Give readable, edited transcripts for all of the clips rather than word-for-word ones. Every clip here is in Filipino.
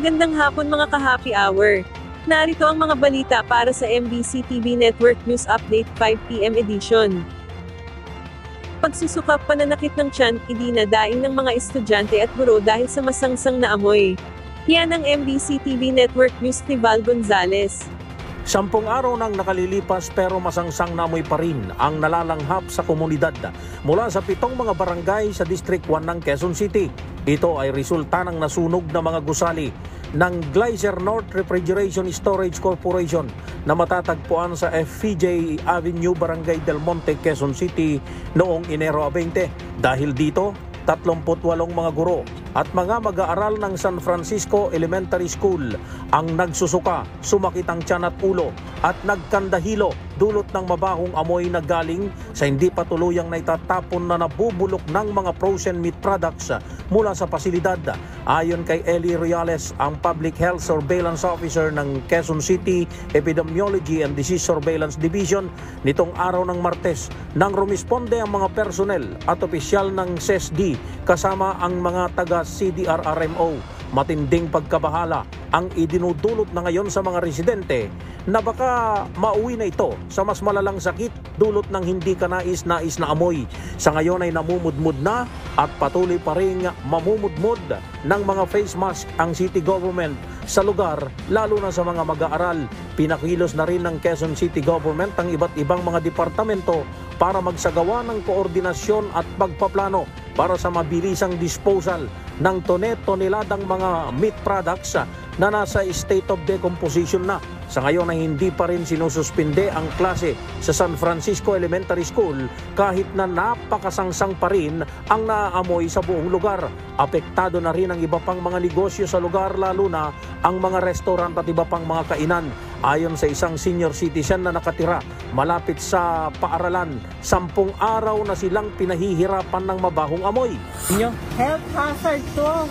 Magandang hapon mga ka-happy hour. Narito ang mga balita para sa MBC TV Network News Update 5 PM edition. Pagsusukap pananakit ng tiyan, idinadaing ng mga estudyante at guro dahil sa masangsang na amoy. Yan ang MBC TV Network News ni Val Gonzales. 10 araw nang nakalilipas pero masangsang na amoy pa rin ang nalalanghap sa komunidad mula sa 7 mga barangay sa District 1 ng Quezon City. Ito ay resulta ng nasunog na mga gusali ng Glacier North Refrigeration Storage Corporation na matatagpuan sa FPJ Avenue, Barangay Del Monte, Quezon City noong Enero 20. Dahil dito, 38 mga guro at mga mag-aaral ng San Francisco Elementary School ang nagsusuka, sumakit ang tiyan at ulo at nagkandahilo dulot ng mabahong amoy na galing sa hindi pa tuluyang naitatapon na nabubulok ng mga frozen meat products mula sa pasilidad. Ayon kay Eli Reales, ang Public Health Surveillance Officer ng Quezon City Epidemiology and Disease Surveillance Division, nitong araw ng Martes nang rumisponde ang mga personnel at opisyal ng CESD kasama ang mga taga CDRRMO. Matinding pagkabahala ang idinudulot na ngayon sa mga residente na baka mauwi na ito sa mas malalang sakit dulot ng hindi kanais-nais na amoy. Sa ngayon ay namumudmud na at patuloy pa rin mamumudmud ng mga face mask ang city government sa lugar, lalo na sa mga mag-aaral. Pinakilos na rin ng Quezon City Government ang iba't ibang mga departamento para magsagawa ng koordinasyon at pagpaplano para sa mabilisang disposal ng tonel-toneladang mga meat products na nasa state of decomposition na. Sa ngayon ay hindi pa rin sinususpinde ang klase sa San Francisco Elementary School kahit na napakasangsang pa rin ang naaamoy sa buong lugar. Apektado na rin ang iba pang mga negosyo sa lugar, lalo na ang mga restaurant at iba pang mga kainan. Ayon sa isang senior citizen na nakatira malapit sa paaralan, 10 araw na silang pinahihirapan ng mabahong amoy. Health hazard to.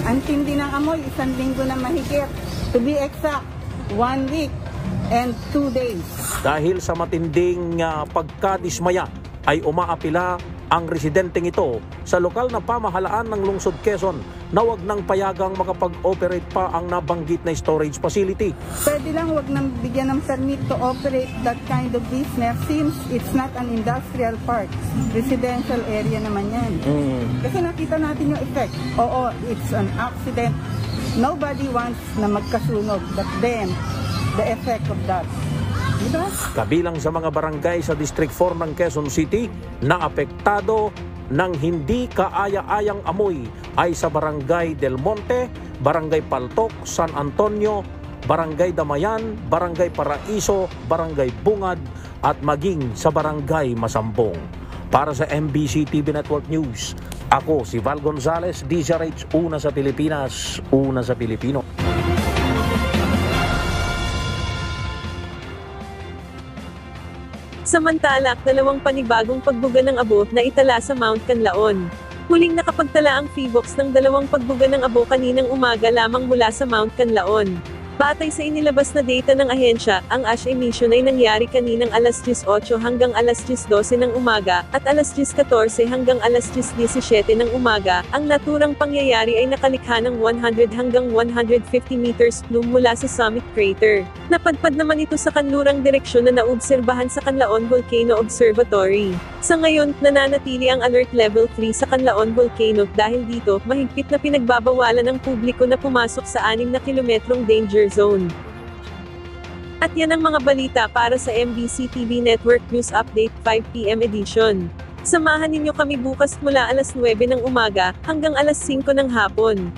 Ang tindi ng amoy, 1 linggo na mahigit. To be exact, 1 week and 2 days. Dahil sa matinding pagkadismaya ay umaapila ang residenteng ito sa lokal na pamahalaan ng Lungsod Quezon na wag nang payagang makapag-operate pa ang nabanggit na storage facility. Pwede lang wag nang bigyan ng permit to operate that kind of business since it's not an industrial park. Residential area naman yan. Kasi nakita natin yung effect. Oo, it's an accident. Nobody wants na magkasunog, but then the effect of that. Kabilang sa mga barangay sa District 4 ng Quezon City na apektado ng hindi kaaya-ayang amoy ay sa Barangay Del Monte, Barangay Paltok, San Antonio, Barangay Damayan, Barangay Paraiso, Barangay Bungad at maging sa Barangay Masambong. Para sa MBC TV Network News, ako si Val Gonzales, DZRH, una sa Pilipinas, una sa Pilipino. Samantala, 2 panibagong pagbuga ng abo na itala sa Mount Canlaon. Huling nakapagtala ang PHIVOLCS ng 2 pagbuga ng abo kaninang umaga lamang mula sa Mount Canlaon. Batay sa inilabas na data ng ahensya, ang ash emission ay nangyari kaninang alas 10:08 hanggang alas 10:12 ng umaga, at alas 10:14 hanggang alas 10:17 ng umaga. Ang naturang pangyayari ay nakalikha ng 100 hanggang 150 meters plume mula sa summit crater. Napadpad naman ito sa kanlurang direksyon na naobserbahan sa Canlaon Volcano Observatory. Sa ngayon, nananatili ang alert level 3 sa Canlaon Volcano dahil dito, mahigpit na pinagbabawalan ng publiko na pumasok sa 6 na kilometrong danger zone. At yan ang mga balita para sa MBC TV Network News Update 5 PM edition. Samahan ninyo kami bukas mula alas 9 ng umaga hanggang alas 5 ng hapon.